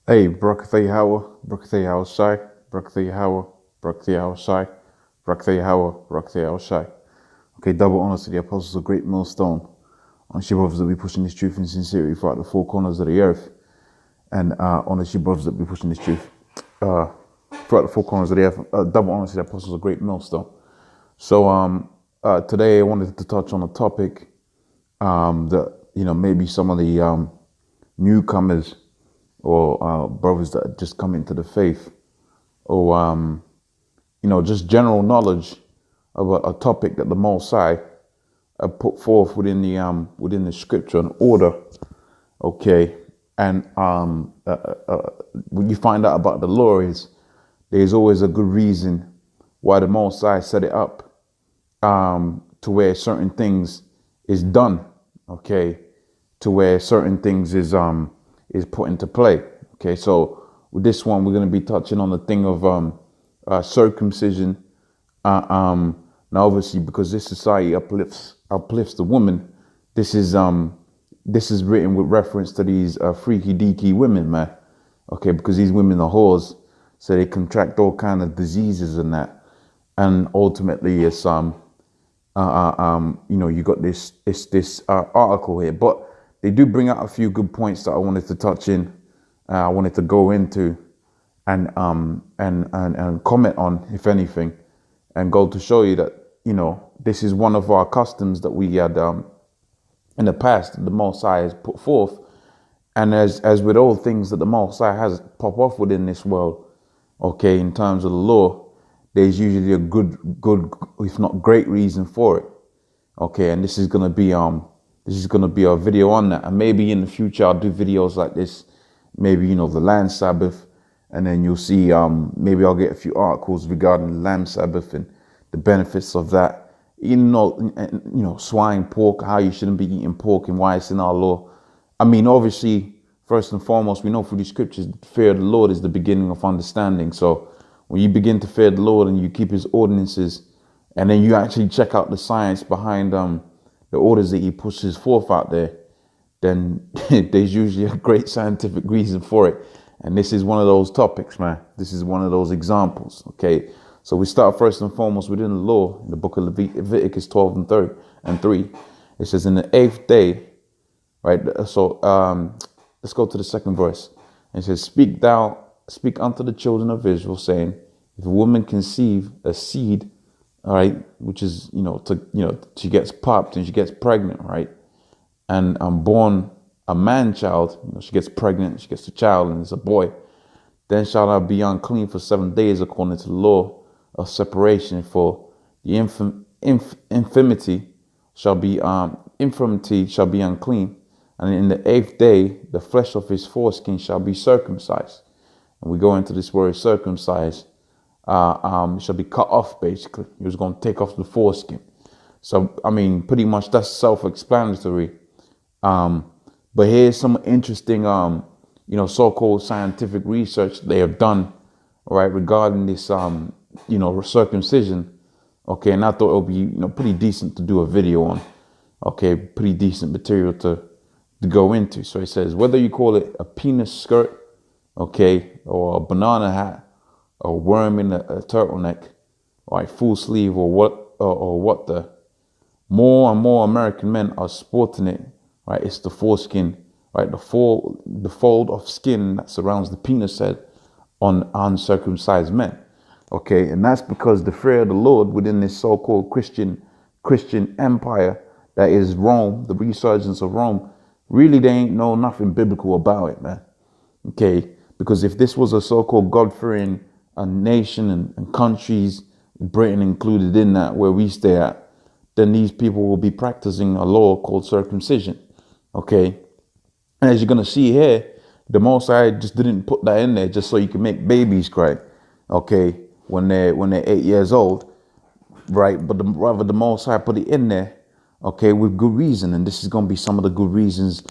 Hey, Brakathay Hawa, Brakathay Hawa Shai, Brakathay Hawa, Brakathay Hawa Shai, Brakathay Hawa, Brakathay Hawa Shai. Okay, double honors to the apostles of GreatMillStone. On you brothers that be pushing this truth in sincerity throughout the four corners of the earth. And honors you brothers that be pushing this truth throughout the four corners of the earth. Double honors to the apostles of GreatMillStone. So today I wanted to touch on a topic that, maybe some of the newcomers or brothers that just come into the faith, or just general knowledge about a topic that the Most High put forth within the scripture and order. Okay, and when you find out about the law, there's always a good reason why the Most High set it up to where certain things is done. Okay, to where certain things is put into play. Okay, so with this one, we're going to be touching on the thing of circumcision. Now, obviously, because this society uplifts the woman, this is written with reference to these freaky deaky women, man. Okay, because these women are whores, so they contract all kind of diseases and that, and ultimately, it's you got this article here, but they do bring out a few good points that I wanted to touch in. I wanted to go into and comment on, if anything, and go to show you that this is one of our customs that we had in the past. The Most High has put forth, and as with all things that the Most High has pop off within this world, okay, in terms of the law, there's usually a good, if not great reason for it. Okay, and this is gonna be a video on that, and maybe in the future I'll do videos like this. Maybe the land Sabbath, and then you'll see. Maybe I'll get a few articles regarding the lamb Sabbath and the benefits of that. Swine, pork, how you shouldn't be eating pork and why it's in our law. I mean, obviously, first and foremost, we know through the scriptures, fear of the Lord is the beginning of understanding. So when you begin to fear the Lord and you keep His ordinances, and then you actually check out the science behind the orders that He pushes forth out there, then there's usually a great scientific reason for it. And this is one of those topics, man. This is one of those examples, okay? So we start first and foremost within the law, in the book of Leviticus 12 and 3. It says, in the 8th day, right? So let's go to the second verse. And it says, speak unto the children of Israel, saying, if a woman conceive a seed, all right, which is, she gets popped and she gets pregnant, right? And born a man child, she gets pregnant, she gets a child, and it's a boy, then shall thou be unclean for 7 days according to the law of separation, for the infirmity shall be unclean, and in the 8th day the flesh of his foreskin shall be circumcised. And we go into this word circumcised, shall be cut off. Basically, he was going to take off the foreskin. So I mean, pretty much that's self-explanatory. But here's some interesting, so-called scientific research they have done, all right, regarding this, circumcision. Okay, and I thought it would be, pretty decent to do a video on. Okay, pretty decent material to go into. So it says, whether you call it a penis skirt, okay, or a banana hat, or a worm in a turtleneck, or a full sleeve, or what the more and more American men are sporting it. Right, it's the foreskin, right? The fold of skin that surrounds the penis head on uncircumcised men. Okay, and that's because the fear of the Lord within this so-called Christian empire that is Rome, the resurgence of Rome, really they ain't know nothing biblical about it, man. Okay, because if this was a so-called God-fearing nation and countries, Britain included in that, where we stay at, then these people will be practicing a law called circumcision. Okay, and as you're gonna see here, the Most High just didn't put that in there just so you can make babies cry. Okay, when they're 8 years old, right? But rather the Most High put it in there, okay, with good reason. And this is gonna be some of the good reasons,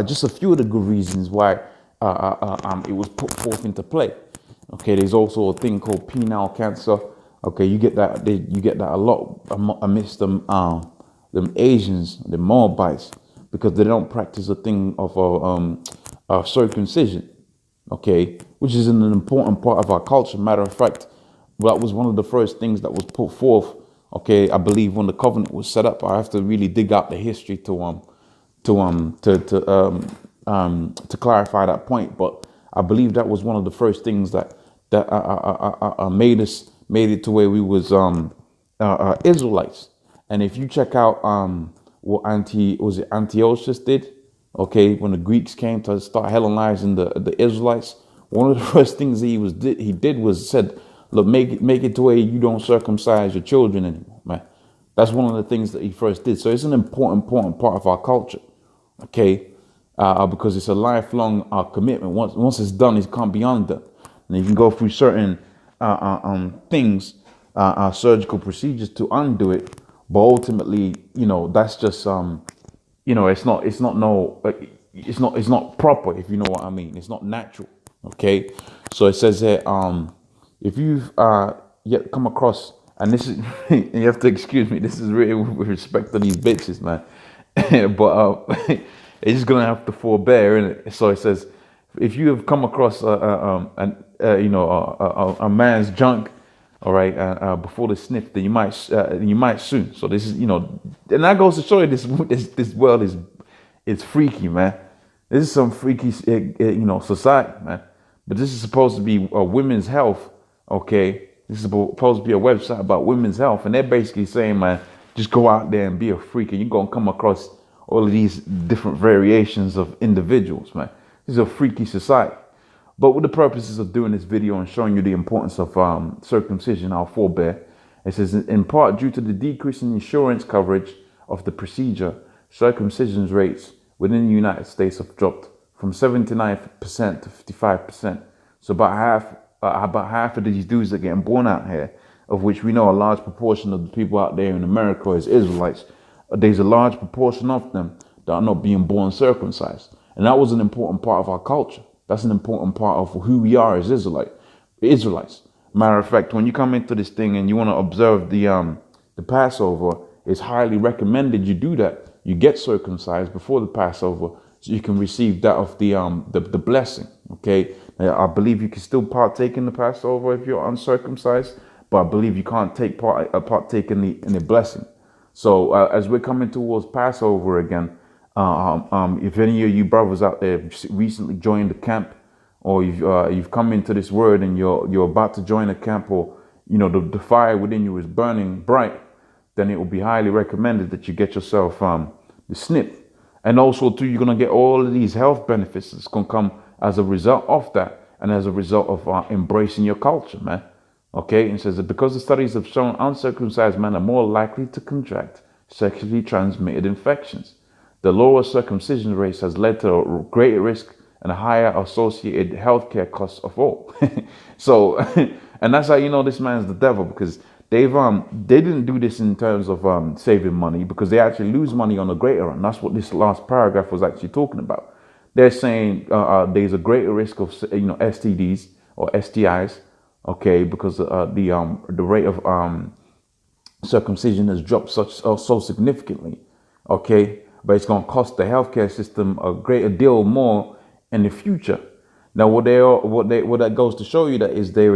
just a few of the good reasons why it was put forth into play. Okay, there's also a thing called penile cancer. Okay, you get that a lot amidst them Asians, the Moabites, because they don't practice a thing of circumcision. okay, which is an important part of our culture. Matter of fact, that was one of the first things that was put forth, okay, I believe when the covenant was set up. I have to really dig out the history to clarify that point, but I believe that was one of the first things that made it to where we was Israelites. And if you check out what Antiochus did, okay, when the Greeks came to start Hellenizing the Israelites, one of the first things he did was said, look, make it to where you don't circumcise your children anymore, man. That's one of the things that he first did. So it's an important part of our culture, okay, because it's a lifelong commitment. Once it's done, it can't be undone. And you can go through certain things, surgical procedures to undo it, but ultimately, you know, that's just you know, it's not proper, if you know what I mean. It's not natural. Okay, so it says here, if you've yet come across, and this is, you have to excuse me, this is really with respect to these bitches, man. But it's just gonna have to forbear, innit? So it says, if you have come across a man's junk, all right, before the sniff, then you might soon. So this is, you know, and that goes to show you this world is freaky, man. This is some freaky, you know, society, man. But this is supposed to be women's health, okay? This is supposed to be a website about women's health, and they're basically saying, man, just go out there and be a freak, and you're gonna come across all of these different variations of individuals, man. This is a freaky society. But with the purposes of doing this video and showing you the importance of circumcision, I'll forbear. It says, in part due to the decrease in insurance coverage of the procedure, circumcision rates within the United States have dropped from 79% to 55%. So about half of these dudes that are getting born out here, of which we know a large proportion of the people out there in America is Israelites, there's a large proportion of them that are not being born circumcised. And that was an important part of our culture. That's an important part of who we are as Israelites. Matter of fact, when you come into this thing and you want to observe the Passover, it's highly recommended you do that. You get circumcised before the Passover so you can receive that of the blessing. Okay, now, I believe you can still partake in the Passover if you're uncircumcised, but I believe you can't partake in the blessing. So as we're coming towards Passover again, if any of you brothers out there recently joined the camp, or you've come into this word and you're about to join a camp, or you know the fire within you is burning bright, then it will be highly recommended that you get yourself the snip. And also too, you're gonna get all of these health benefits that's gonna come as a result of that, and as a result of embracing your culture, man. Okay, and it says that because the studies have shown uncircumcised men are more likely to contract sexually transmitted infections. The lower circumcision rates has led to a greater risk and a higher associated healthcare costs of all. So, and that's how you know this man's the devil, because they didn't do this in terms of saving money, because they actually lose money on the greater run. That's what this last paragraph was actually talking about. They're saying there's a greater risk of STDs or STIs, okay, because the rate of circumcision has dropped so significantly, okay. But it's going to cost the healthcare system a greater deal more in the future. Now, what that goes to show you that is they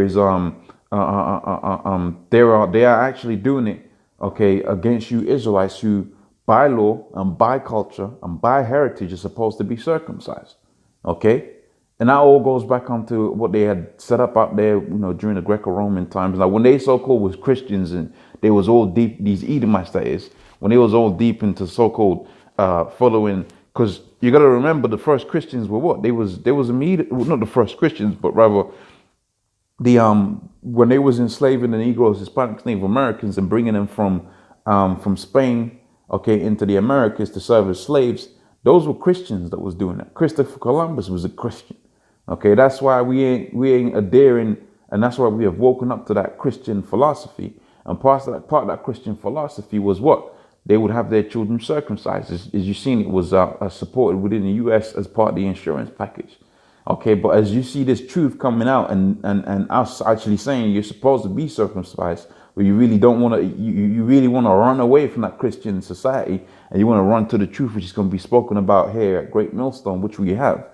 are actually doing it, okay, against you Israelites who, by law and by culture and by heritage, are supposed to be circumcised, okay. And that all goes back onto what they had set up out there, you know, during the Greco-Roman times. Now, when they so-called was Christians and they was all deep, these Edomites that is, when they was all deep into so-called following, because you got to remember the first Christians were what? They was immediate, well, not the first Christians, but rather the when they was enslaving the Negroes, Hispanics, Native Americans, and bringing them from Spain, okay, into the Americas to serve as slaves. Those were Christians that was doing that. Christopher Columbus was a Christian. Okay, that's why we ain't adhering, and that's why we have woken up to that Christian philosophy. And part of that Christian philosophy was what? They would have their children circumcised. As you've seen, it was supported within the U.S. as part of the insurance package. Okay, but as you see this truth coming out and us actually saying you're supposed to be circumcised, but you really don't want to, you really want to run away from that Christian society, and you want to run to the truth, which is going to be spoken about here at Great Millstone, which we have.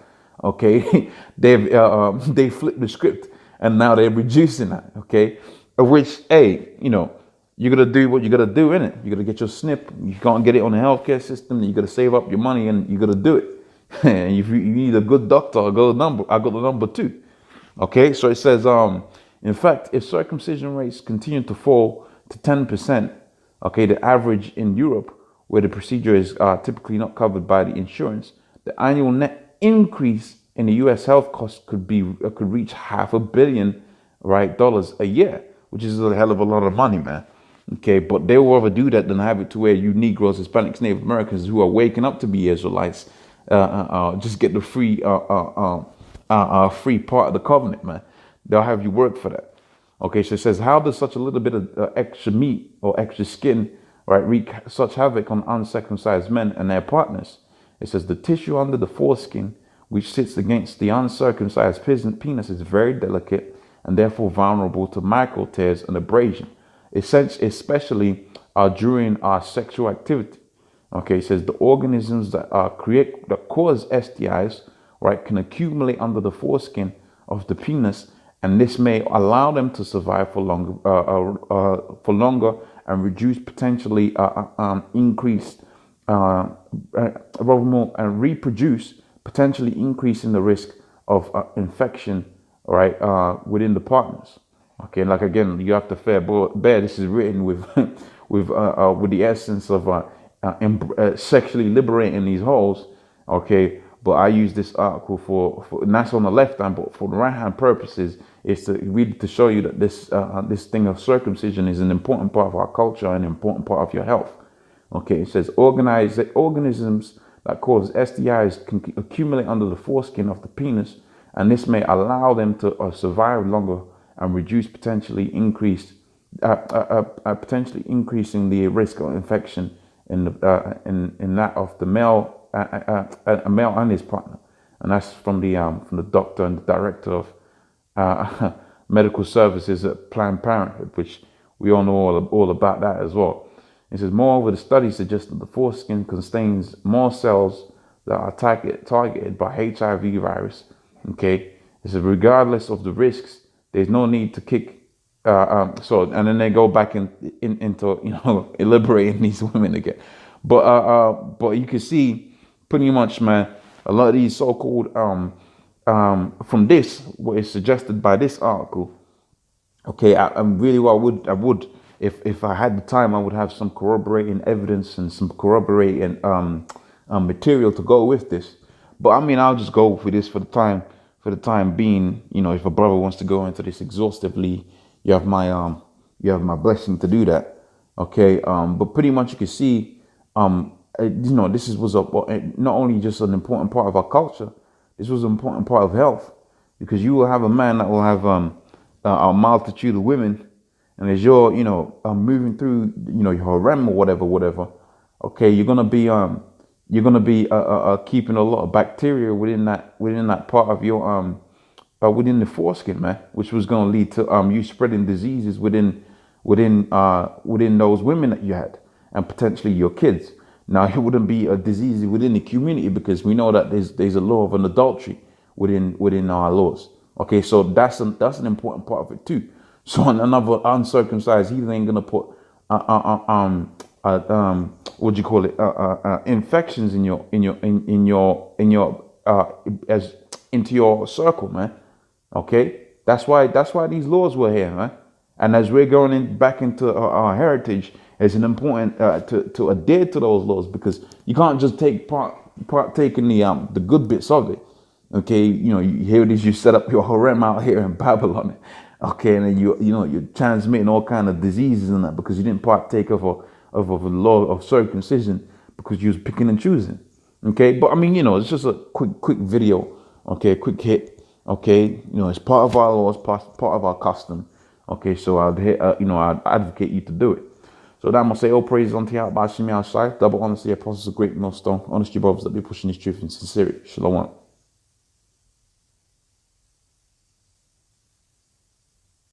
Okay, they flipped the script and now they're reducing that. Okay, which, hey, you gotta do what you gotta do in it. You gotta get your snip. You can't get it on the healthcare system. You gotta save up your money and you gotta do it. And if you need a good doctor, I got the number 2. Okay, so it says, in fact, if circumcision rates continue to fall to 10%, okay, the average in Europe, where the procedure is typically not covered by the insurance, the annual net increase in the U.S. health costs could reach $500 million, right, dollars a year, which is a hell of a lot of money, man. Okay, but they will rather do that than have it to where you Negroes, Hispanics, Native Americans who are waking up to be Israelites just get the free free part of the covenant, man. They'll have you work for that. Okay, so it says, how does such a little bit of extra meat or extra skin, right, wreak such havoc on uncircumcised men and their partners? It says the tissue under the foreskin, which sits against the uncircumcised penis, is very delicate and therefore vulnerable to micro tears and abrasion, especially during our sexual activity. Okay, it says the organisms that cause STIs, right, can accumulate under the foreskin of the penis, and this may allow them to survive for longer and reduce potentially increased and reproduce, potentially increasing the risk of infection, right, within the partners. Okay, like again, you have to bear. This is written with with the essence of sexually liberating these holes. Okay, but I use this article for and that's on the left hand, but for the right hand purposes, is to really to show you that this thing of circumcision is an important part of our culture and an important part of your health. Okay, it says organisms that cause STIs can accumulate under the foreskin of the penis, and this may allow them to survive longer and reduce potentially increasing the risk of infection in that of the male, a male and his partner. And that's from the doctor and the director of medical services at Planned Parenthood, which we all know all about that as well. It says, moreover, the study suggests that the foreskin contains more cells that are targeted by HIV virus. Okay, it says regardless of the risks, there's no need to kick. And then they go back into liberating these women again. But you can see pretty much, man, a lot of these so-called from this, what is suggested by this article. Okay, I would if I had the time, I would have some corroborating evidence and some corroborating material to go with this. But I mean, I'll just go with this for the time being. If a brother wants to go into this exhaustively, you have my blessing to do that. Okay, but pretty much you can see, this was not only just an important part of our culture. This was an important part of health, because you will have a man that will have a multitude of women, and as you're moving through your harem or whatever. Okay, you're gonna be keeping a lot of bacteria within that part of your within the foreskin, man, which was going to lead to you spreading diseases within those women that you had, and potentially your kids. Now, it wouldn't be a disease within the community, because we know that there's a law of an adultery within our laws. Okay, so that's an important part of it too. So another uncircumcised heathen ain't gonna put what do you call it, infections into your circle, man. Okay, that's why these laws were here, man. And as we're going back into our heritage, it's an important to adhere to those laws, because you can't just partake in the good bits of it. Okay, here it is, you set up your harem out here in Babylon. Okay, and then you're transmitting all kind of diseases and that, because you didn't partake of a law of circumcision, because you was picking and choosing. Okay, but I mean, it's just a quick video. Okay, quick hit. Okay, it's part of our laws, part of our custom. Okay, so I'd advocate you to do it. So that I'm gonna say all praises unto Yahweh, Bashim Yahshai, double honor to the apostles of Great Millstone, honest you brothers that be pushing this truth in sincerity. Shalom.